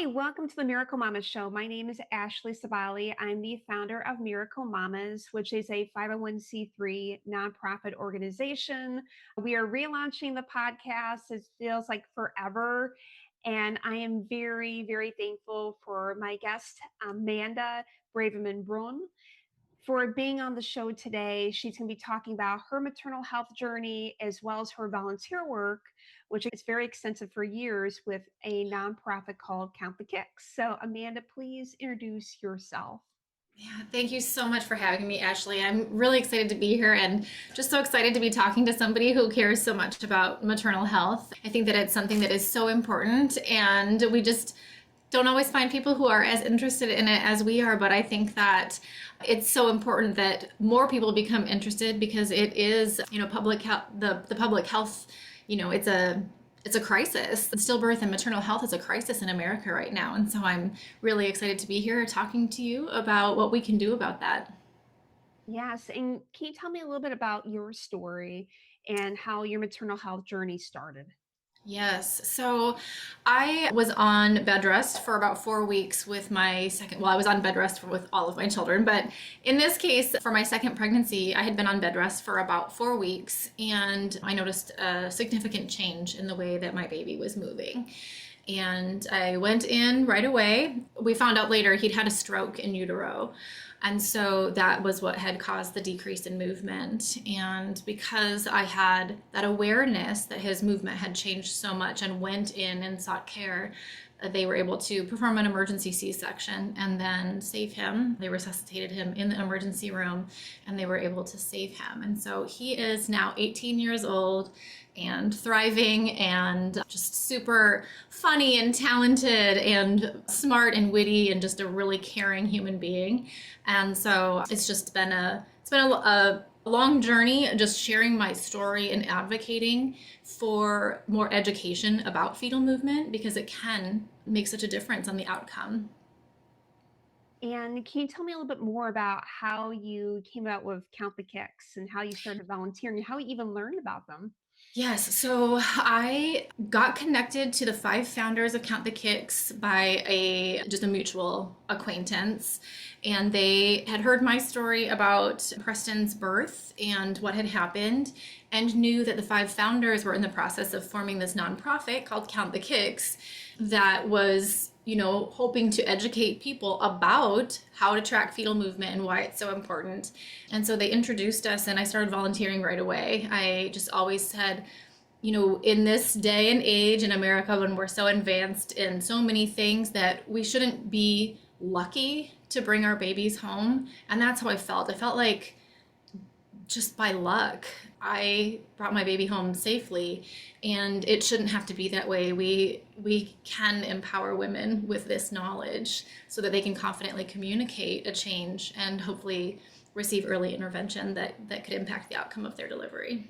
Hi, welcome to the Miracle Mommas Show. My name is Ashley Sabali. I'm the founder of Miracle Mommas, which is a 501c3 nonprofit organization. We are relaunching the podcast. It feels like forever. And I am very, very thankful for my guest, Amanda Braverman Brohn, for being on the show today. She's going to be talking about her maternal health journey as well as her volunteer work, which is very extensive for years with a nonprofit called Count the Kicks. So, Amanda, please introduce yourself. Yeah, thank you so much for having me, Ashley. I'm really excited to be here and just so excited to be talking to somebody who cares so much about maternal health. I think that it's something that is so important, and we just don't always find people who are as interested in it as we are, but I think that it's so important that more people become interested because it is, public health, the public health, it's a crisis. Stillbirth and maternal health is a crisis in America right now. And so I'm really excited to be here talking to you about what we can do about that. Yes. And can you tell me a little bit about your story and how your maternal health journey started? Yes. So I was on bed rest for about 4 weeks with my second, well, I was on bed rest with all of my children, but in this case, for my second pregnancy, I had been on bed rest for about 4 weeks, and I noticed a significant change in the way that my baby was moving. And I went in right away. We found out later he'd had a stroke in utero. And so that was what had caused the decrease in movement. And because I had that awareness that his movement had changed so much and went in and sought care, they were able to perform an emergency C-section and then save him. They resuscitated him in the emergency room, and they were able to save him. And so he is now 18 years old and thriving and just super funny and talented and smart and witty and just a really caring human being. And so it's been a long journey, just sharing my story and advocating for more education about fetal movement because it can make such a difference on the outcome. And can you tell me a little bit more about how you came out with Count the Kicks and how you started volunteering and how you even learned about them? Yes, so I got connected to the five founders of Count the Kicks by a mutual acquaintance, and they had heard my story about Preston's birth and what had happened, and knew that the five founders were in the process of forming this nonprofit called Count the Kicks that was hoping to educate people about how to track fetal movement and why it's so important. And so they introduced us, and I started volunteering right away. I just always said, in this day and age in America, when we're so advanced in so many things, that we shouldn't be lucky to bring our babies home. And that's how I felt. I felt like just by luck, I brought my baby home safely, and it shouldn't have to be that way. We can empower women with this knowledge so that they can confidently communicate a change and hopefully receive early intervention that could impact the outcome of their delivery.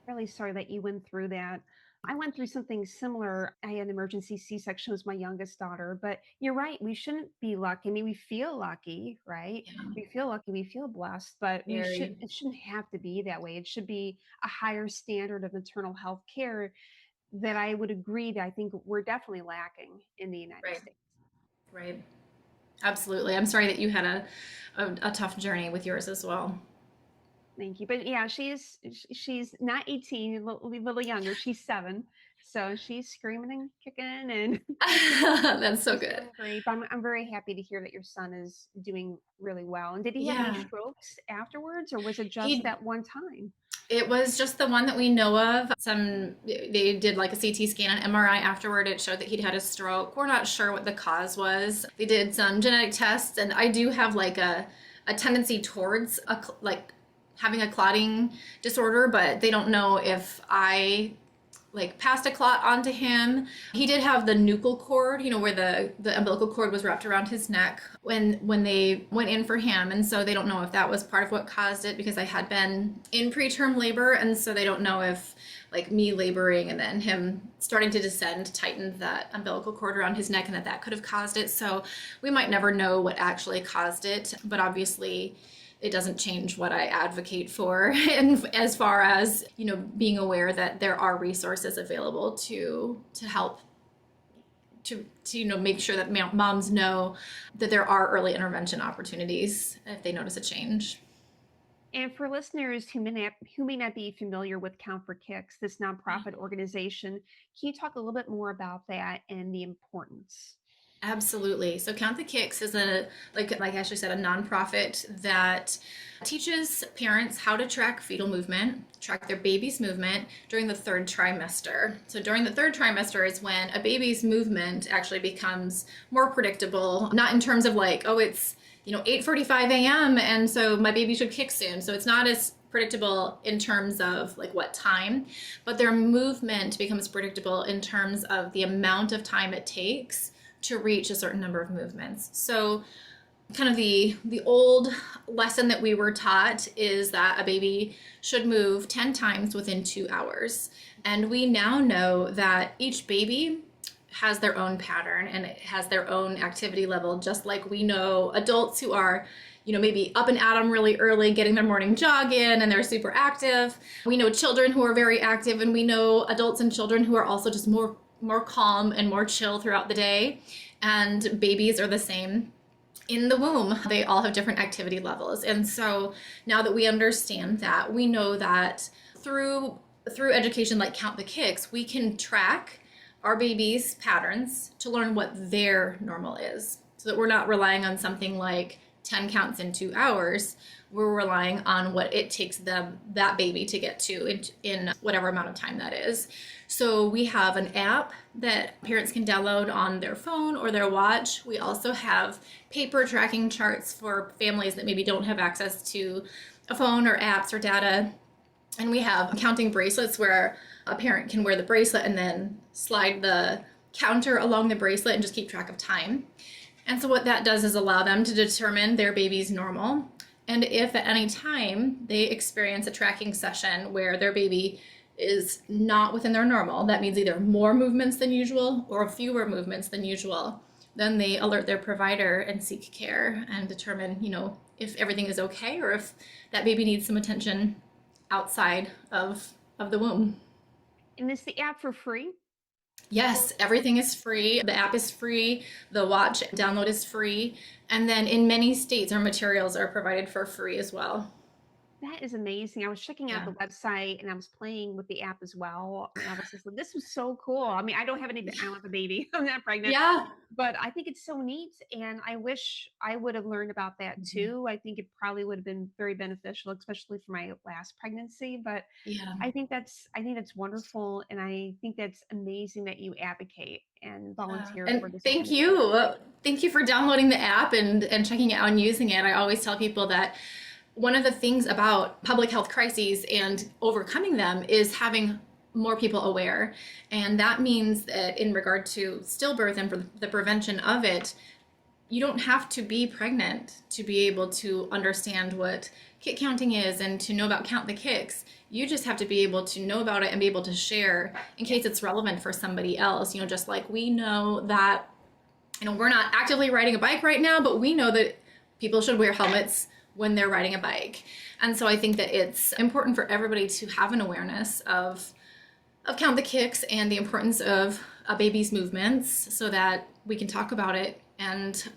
Really sorry that you went through that. I went through something similar. I had an emergency C-section with my youngest daughter, but you're right. We shouldn't be lucky. I mean, we feel lucky, right? Yeah, We feel lucky, we feel blessed, but very it shouldn't have to be that way. It should be a higher standard of maternal health care that I would agree that I think we're definitely lacking in the United right, States. right. Absolutely. I'm sorry that you had a tough journey with yours as well. Thank you. But yeah, she's not 18, a little younger. She's 7. So she's screaming and kicking and That's so she's good. doing great. But I'm very happy to hear that your son is doing really well. And did he have any Yeah. strokes afterwards, or was it just He that one time? It was just the one that we know of. They did like a CT scan and MRI afterward. It showed that he'd had a stroke. We're not sure what the cause was. They did some genetic tests, and I do have like a tendency towards like having a clotting disorder, but they don't know if I like passed a clot onto him. He did have the nuchal cord, where the umbilical cord was wrapped around his neck when they went in for him. And so they don't know if that was part of what caused it, because I had been in preterm labor. And so they don't know if like me laboring and then him starting to descend tightened that umbilical cord around his neck, and that could have caused it. So we might never know what actually caused it, but obviously it doesn't change what I advocate for. And as far as, being aware that there are resources available to help to make sure that moms know that there are early intervention opportunities if they notice a change. And for listeners who may not be familiar with Count for Kicks, this nonprofit organization, can you talk a little bit more about that and the importance? Absolutely. So Count the Kicks is like Ashley said, a nonprofit that teaches parents how to track fetal movement, track their baby's movement during the third trimester. So during the third trimester is when a baby's movement actually becomes more predictable, not in terms of like, oh, it's 8:45 a.m. and so my baby should kick soon. So it's not as predictable in terms of like what time, but their movement becomes predictable in terms of the amount of time it takes to reach a certain number of movements. So kind of the old lesson that we were taught is that a baby should move 10 times within 2 hours. And we now know that each baby has their own pattern and it has their own activity level, just like we know adults who are maybe up and at 'em really early, getting their morning jog in and they're super active. We know children who are very active, and we know adults and children who are also just more calm and more chill throughout the day. And babies are the same in the womb. They all have different activity levels. And so now that we understand that, we know that through education like Count the Kicks, we can track our baby's patterns to learn what their normal is, so that we're not relying on something like 10 counts in 2 hours. We're relying on what it takes that baby to get to in whatever amount of time that is. So we have an app that parents can download on their phone or their watch. We also have paper tracking charts for families that maybe don't have access to a phone or apps or data. And we have counting bracelets where a parent can wear the bracelet and then slide the counter along the bracelet and just keep track of time. And so what that does is allow them to determine their baby's normal. And if at any time they experience a tracking session where their baby is not within their normal, that means either more movements than usual or fewer movements than usual, then they alert their provider and seek care and determine, if everything is okay or if that baby needs some attention outside of the womb. And is the app for free? Yes, everything is free. The app is free. The watch download is free. And then in many states, our materials are provided for free as well. That is amazing. I was checking out the website and I was playing with the app as well. And I was just like, this was so cool. I mean, I don't have I don't have a baby. I'm not pregnant. Yeah. But I think it's so neat. And I wish I would have learned about that too. I think it probably would have been very beneficial, especially for my last pregnancy. But Yeah. I think that's wonderful. And I think that's amazing that you advocate and volunteer for this. Thank you. Thank you for downloading the app and checking it out and using it. I always tell people that one of the things about public health crises and overcoming them is having more people aware. And that means that in regard to stillbirth and for the prevention of it, you don't have to be pregnant to be able to understand what kick counting is and to know about Count the Kicks. You just have to be able to know about it and be able to share in case it's relevant for somebody else. Just like we know that, we're not actively riding a bike right now, but we know that people should wear helmets when they're riding a bike. And so I think that it's important for everybody to have an awareness of Count the Kicks and the importance of a baby's movements so that we can talk about it and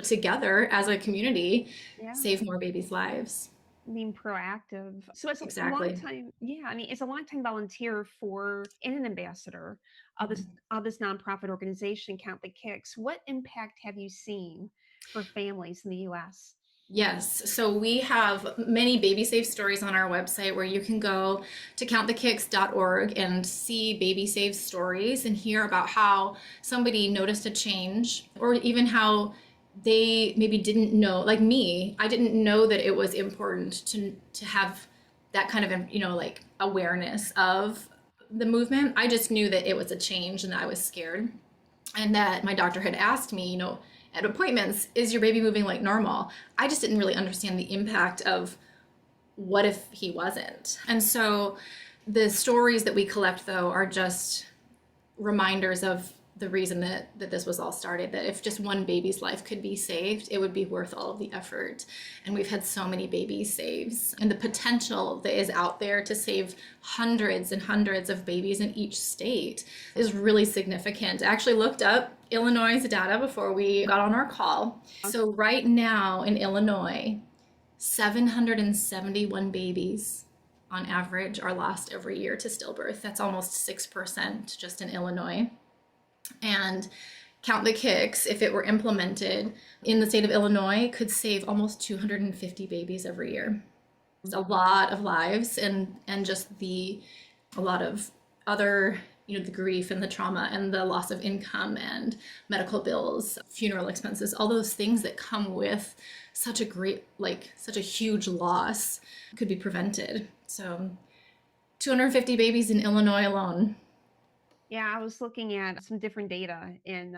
together as a community save more babies' lives. Being proactive. So it's Exactly. a long time. Yeah. I mean, it's a long time volunteer and an ambassador of this nonprofit organization, Count the Kicks. What impact have you seen for families in the U.S.? Yes. So we have many baby safe stories on our website where you can go to countthekicks.org and see baby safe stories and hear about how somebody noticed a change, or even how they maybe didn't know, like me, I didn't know that it was important to have that kind of, like awareness of the movement. I just knew that it was a change and that I was scared, and that my doctor had asked me, at appointments, is your baby moving like normal? I just didn't really understand the impact of what if he wasn't. And so the stories that we collect, though, are just reminders of the reason that this was all started, that if just one baby's life could be saved, it would be worth all of the effort. And we've had so many babies saved, and the potential that is out there to save hundreds and hundreds of babies in each state is really significant. I actually looked up Illinois' data before we got on our call. So right now in Illinois, 771 babies on average are lost every year to stillbirth. That's almost 6% just in Illinois. And Count the Kicks, if it were implemented in the state of Illinois, could save almost 250 babies every year. It's a lot of lives, and just a lot of other, the grief and the trauma and the loss of income and medical bills, funeral expenses, all those things that come with such a huge loss could be prevented. So 250 babies in Illinois alone. Yeah, I was looking at some different data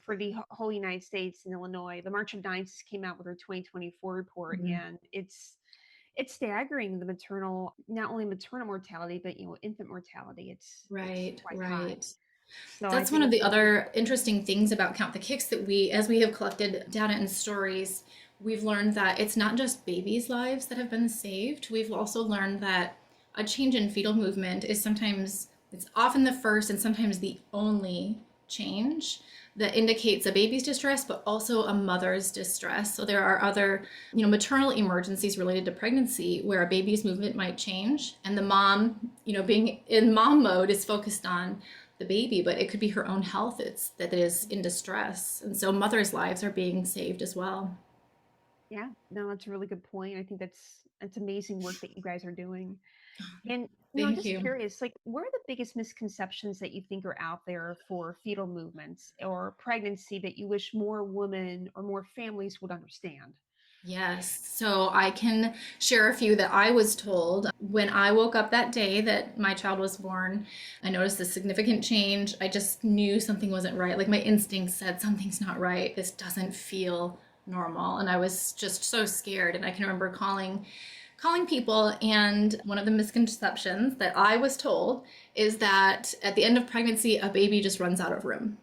for the whole United States and Illinois. The March of Dimes came out with their 2024 report, and it's staggering, the not only maternal mortality, but infant mortality. It's quite high. So that's one of the other interesting things about Count the Kicks, that as we have collected data and stories, we've learned that it's not just babies' lives that have been saved. We've also learned that a change in fetal movement is it's often the first and sometimes the only change that indicates a baby's distress, but also a mother's distress. So there are other, maternal emergencies related to pregnancy where a baby's movement might change, and the mom, being in mom mode, is focused on the baby, but it could be her own health that is in distress. And so mothers' lives are being saved as well. Yeah, no, that's a really good point. I think that's amazing work that you guys are doing. And I'm just curious, what are the biggest misconceptions that you think are out there for fetal movements or pregnancy that you wish more women or more families would understand? Yes, so I can share a few that I was told. When I woke up that day that my child was born, I noticed a significant change. I just knew something wasn't right. Like, my instinct said, something's not right. This doesn't feel normal. And I was just so scared. And I can remember calling people, and one of the misconceptions that I was told is that at the end of pregnancy, a baby just runs out of room.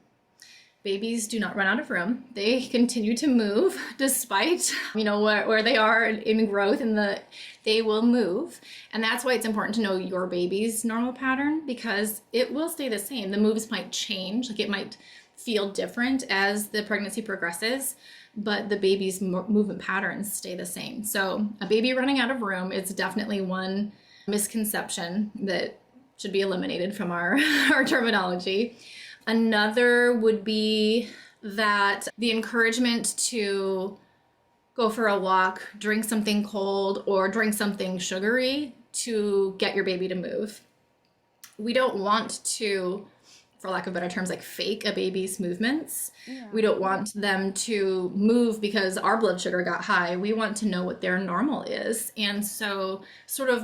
Babies do not run out of room. They continue to move despite, where they are in growth, and they will move. And that's why it's important to know your baby's normal pattern, because it will stay the same. The moves might change, it might feel different as the pregnancy progresses, but the baby's movement patterns stay the same. So a baby running out of room is definitely one misconception that should be eliminated from our terminology. Another would be that the encouragement to go for a walk, drink something cold, or drink something sugary to get your baby to move. We don't want to, for lack of better terms, fake a baby's movements. Yeah. We don't want them to move because our blood sugar got high. We want to know what their normal is. And so sort of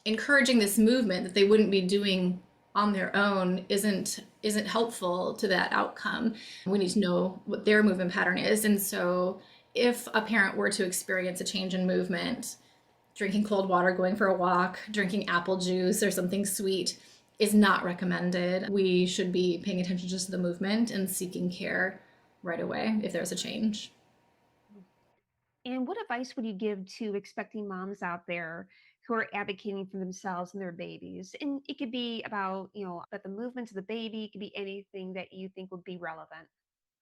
encouraging this movement that they wouldn't be doing on their own isn't helpful to that outcome. We need to know what their movement pattern is. And so if a parent were to experience a change in movement, drinking cold water, going for a walk, drinking apple juice or something sweet is not recommended. We should be paying attention just to the movement and seeking care right away if there's a change. And what advice would you give to expecting moms out there who are advocating for themselves and their babies? And it could be about, about the movements of the baby. It could be anything that you think would be relevant.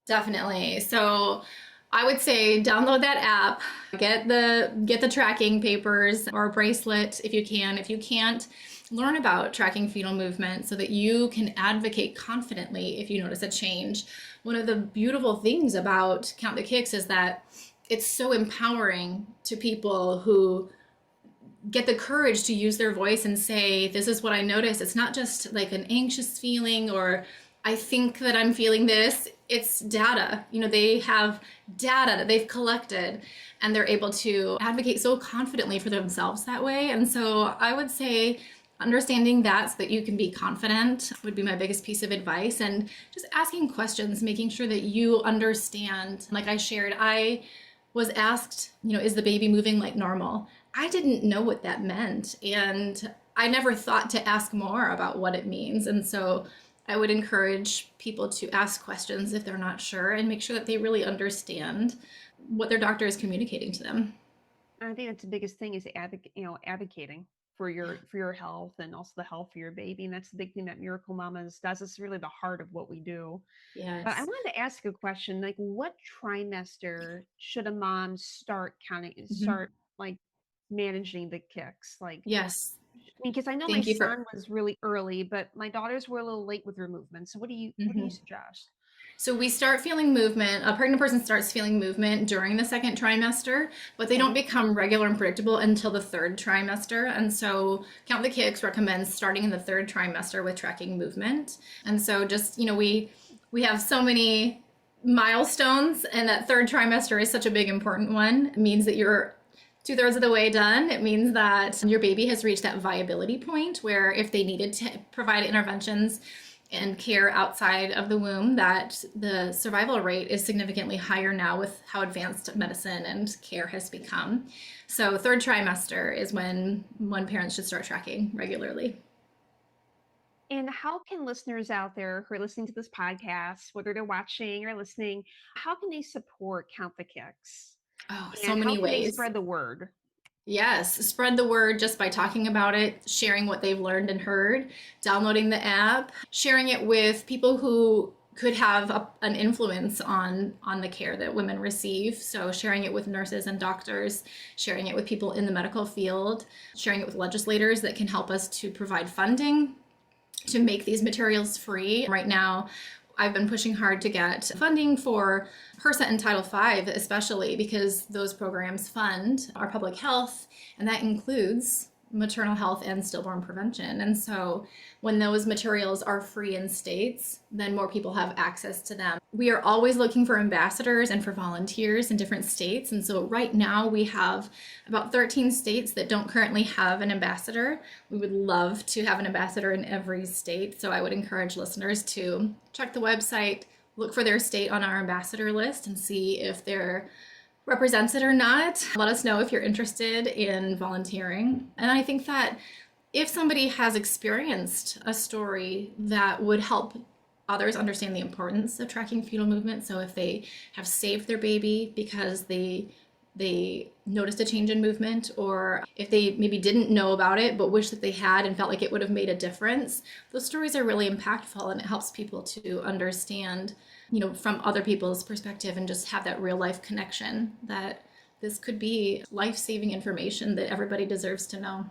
Definitely. So I would say download that app, get the tracking papers or a bracelet if you can. If you can't, learn about tracking fetal movement so that you can advocate confidently if you notice a change. One of the beautiful things about Count the Kicks is that it's so empowering to people who get the courage to use their voice and say, this is what I noticed. It's not just an anxious feeling or I think that I'm feeling this. It's data. They have data that they've collected, and they're able to advocate so confidently for themselves that way. And so I would say understanding that so that you can be confident would be my biggest piece of advice. And just asking questions, making sure that you understand. Like I shared, I was asked, is the baby moving like normal? I didn't know what that meant. And I never thought to ask more about what it means. And so I would encourage people to ask questions if they're not sure and make sure that they really understand what their doctor is communicating to them. I think that's the biggest thing is advocating for your health and also the health for your baby. And that's the big thing that Miracle Mamas does. It's really the heart of what we do. But I Yes. wanted to ask a question, like what trimester should a mom Mhm. start like managing the kicks? Like, Yes. because I know my Thank you for. son was really early, but my daughters were a little late with their movement. So what do you Mhm. suggest? So we start feeling movement. A pregnant person starts feeling movement during the second trimester, but they don't Okay. become regular and predictable until the third trimester. And so Count the Kicks recommends starting in the third trimester with tracking movement. And so just, we have so many milestones, and that third trimester is such a big important one. It means that you're two-thirds of the way done. It means that your baby has reached that viability point where if they needed to provide interventions and care outside of the womb, that the survival rate is significantly higher now with how advanced medicine and care has become. So third trimester is when parents should start tracking regularly. And how can listeners out there who are listening to this podcast, whether they're watching or listening, how can they support Count the Kicks? Oh, so And how many can they ways. spread the word? Yes, spread the word just by talking about it, sharing what they've learned and heard, downloading the app, sharing it with people who could have an influence on the care that women receive. So sharing it with nurses and doctors, sharing it with people in the medical field, sharing it with legislators that can help us to provide funding to make these materials free. Right now, I've been pushing hard to get funding for HRSA and Title V, especially because those programs fund our public health, and that includes maternal health and stillborn prevention. And so when those materials are free in states, then more people have access to them. We are always looking for ambassadors and for volunteers in different states. And so right now we have about 13 states that don't currently have an ambassador. We would love to have an ambassador in every state. So I would encourage listeners to check the website, look for their state on our ambassador list, and see if they're represented or not. Let us know if you're interested in volunteering. And I think that if somebody has experienced a story that would help others understand the importance of tracking fetal movement, so if they have saved their baby because they noticed a change in movement, or if they maybe didn't know about it but wish that they had and felt like it would have made a difference, those stories are really impactful, and it helps people to understand, from other people's perspective, and just have that real life connection that this could be life-saving information that everybody deserves to know.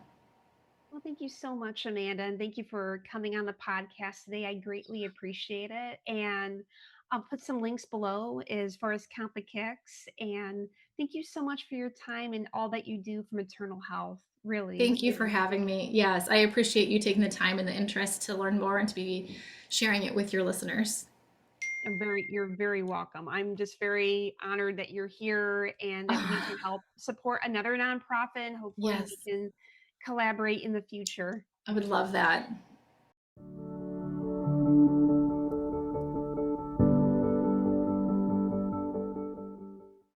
Well, thank you so much, Amanda, and thank you for coming on the podcast today. I greatly appreciate it. And I'll put some links below as far as Count the Kicks. And thank you so much for your time and all that you do for maternal health. Really, Thank you for having me. Yes, I appreciate you taking the time and the interest to learn more and to be sharing it with your listeners. you're very welcome. I'm just very honored that you're here and that we can help support another nonprofit. And hopefully, we Yes, can collaborate in the future. I would love that.